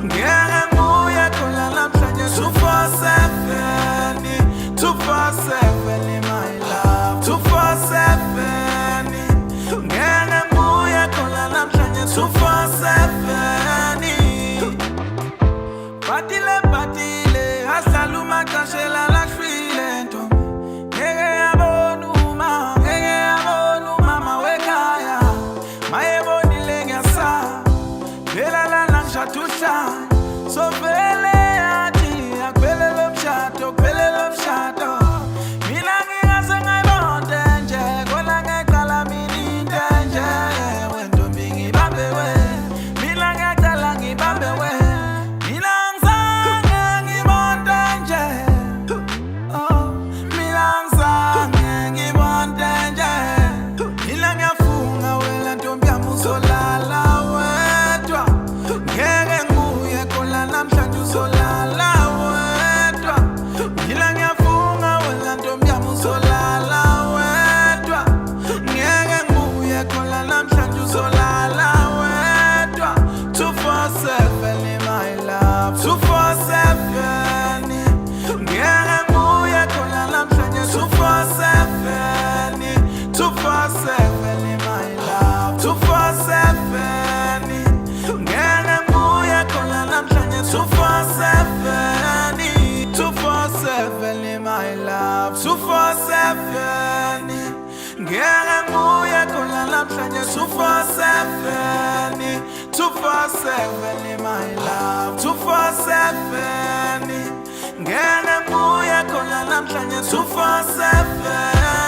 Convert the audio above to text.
ngeke nguye khona namhlanje 247 247 my love 247 ngeke nguye khona namhlanje 247 Batile ahlala umaxashela lahlwile ntombi ngeke yabona umama wekhaya mayebonile ngiyasaba vela lana ngishada uhlanya so vele yathi akuphelele umshado mina ngingase ngayibonde nje kona ngeqala mina into enje wentombi ngibambe we mina ngiyaqala ngibambe we my love 247 ngeke nguye khona namhlanje 247 247 my love 247 ngeke nguye khona namhlanje 247